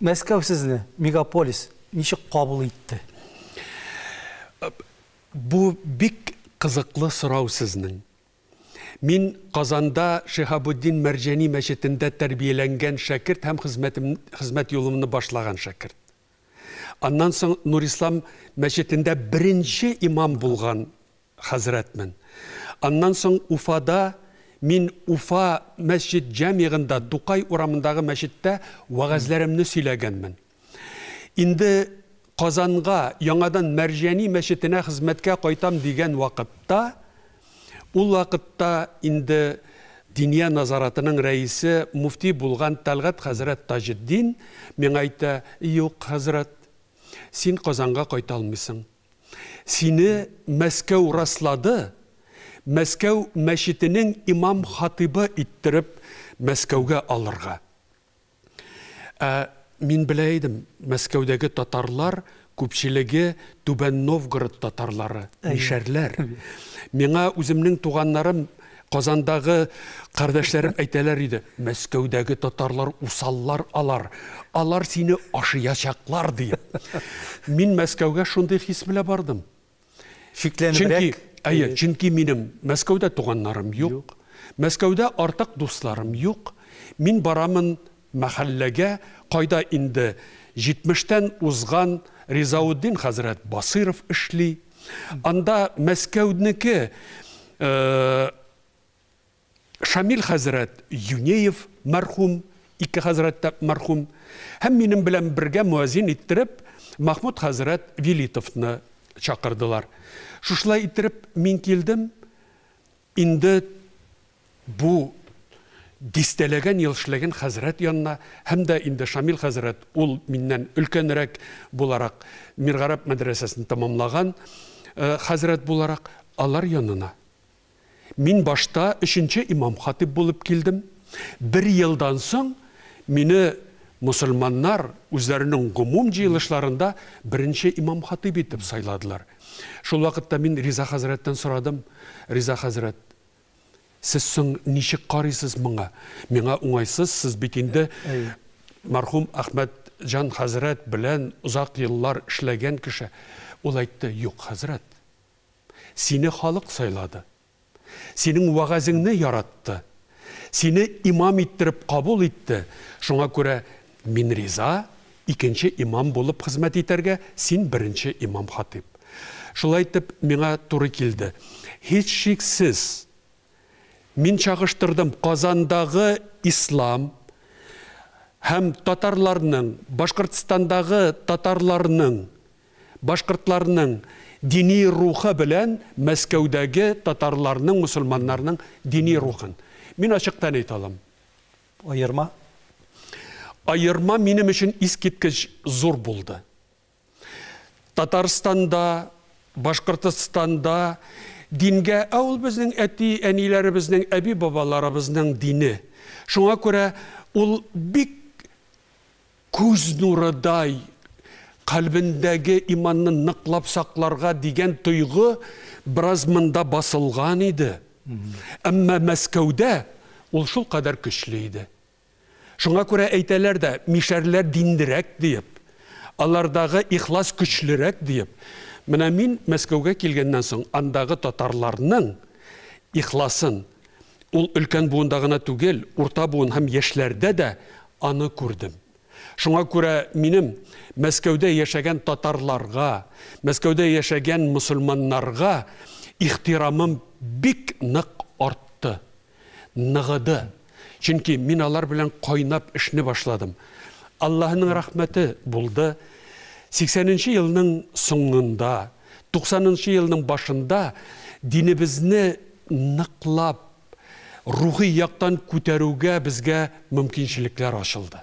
Мәскәү сезне, мегаполис, ничек кабул итте? Бу бик кызыклы сорау сезнең. Мин Казанда Шиһабуддин Мәрҗани мәчетендә тәрбияләнгән шәкерт һәм хезмәт юлымны башлаган шәкерт. Аннан соң Нурислам мәчетендә беренче имам булган хәзрәтмен. Аннан соң Уфада мин Уфа мәчет җәмигында Тукай урамындагы мәчеттә вәгазьләремне сөйләгәнмен. Инде Казанга яңадан Мәрҗани мәчетенә хезмәткә кайтам дигән вакытта, ул вакытта инде Диния назаратының рәисе муфти булган Тәлгат хәзрәт Таҗетдин миңа әйтә: "Юк, хәзрәт, син Казанга кайта алмыйсың. Сине Мәскәү раслады. Мәскәү мәчетенең имам хатибы иттереп Мәскәүгә алырга." Мин белә идем, Мәскәүдәге татарлар күпчелеге Түбән Новгород татарлары, мишәрләр. Миңа үземнең туганнарым, Казандагы кардәшләрем әйтәләр иде: "Мәскәүдәге татарлар усаллар алар. Алар сине ашыячаклар" дип. Мин Мәскәүгә шундый хис белән бардым. Чөнки минем Мәскәүдә туганнарым юк. Мәскәүдә артык дусларым юк. Мин барамын мәхәлләгә, кайда инде 70-тән узган Ризауддин хәзрәт Басыров эшли. Анда Мәскәүнеке Шамил хәзрәт Юнеев мәрхүм, ике хәзрәт тә мәрхүм. Һәм минем белән бергә муазин иттереп Махмуд хәзрәт Вилитовны чакырдылар. Шушлай иттереп мин килдем. Инде бу дистәләгән ел эшләгән хәзрәт янына, һәм дә инде Шамил хәзрәт, ул миннән өлкәнрәк буларак Миргараб мәдрәсәсен тәмамлаган хәзрәт буларак алар янына. Мин башта 3нче имам хатиб булып килдем. 1 елдан соң мине мусульманнар үзләренең гомум җыелышларында 1нче имам хатиб итеп сайладылар. Шул вакытта мин Риза хәзрәттән сорадым: "Риза хәзрәт, сез соң ничек карыйсыз моңа? Миңа уңайсыз, сез бит инде мәрхүм Әхмәт җан хәзрәт белән узак еллар эшләгән кеше." Ул әйтте: "Юк, хәзрәт, сине халык сайлады. Синең вәгазеңне яратты. Сине имам иттереп кабул итте. Шуңа күрә мин риза, 2нче имам булып хезмәт итәргә, син 1нче имам хатиб." Шулай итеп миңа туры килде. Һич шиксез мин чагыштырдым Казандагы ислам һәм татарларның, Башкортстандагы татарларның, башкортларның дини рухы белән Мәскәүдәге татарларның, мусульманнарның дини рухын. Мин ачыктан әйтә алам. Аерма? Аерма минем өчен искиткеч зур булды. Татарстанда, Башкортстанда дингә ул безнең әти, әниләребезнең, әби бабаларыбызның дине. Шуңа күрә ул бик күз нурыдай калбендәге иманны ныклап сакларга дигән тойгы бераз монда басылган иде. Әмма Мәскәүдә ул шул кадәр көчле иде. Шуңа күрә әйтәләр дә, мишәрләр диндерәк дип, алардагы ихлас көчлерәк дип. Менә мин Мәскәүгә килгәннән соң андагы татарларның ихласын, ул өлкән буында гына түгел, урта буын һәм яшьләрдә дә аны күрдем. Шуңа күрә минем Мәскәүдә яшәгән татарларга, Мәскәүдә яшәгән мусульманнарга ихтирамым бик нык артты, ныгыды. Чөнки мин алар белән кайнап эшне башладым. Аллаһның рәхмәте булды. 80нче елның соңында, 90нчы елның башында динебезне ныклап, рухи яктан күтәрүгә безгә мөмкинчелекләр ачылды.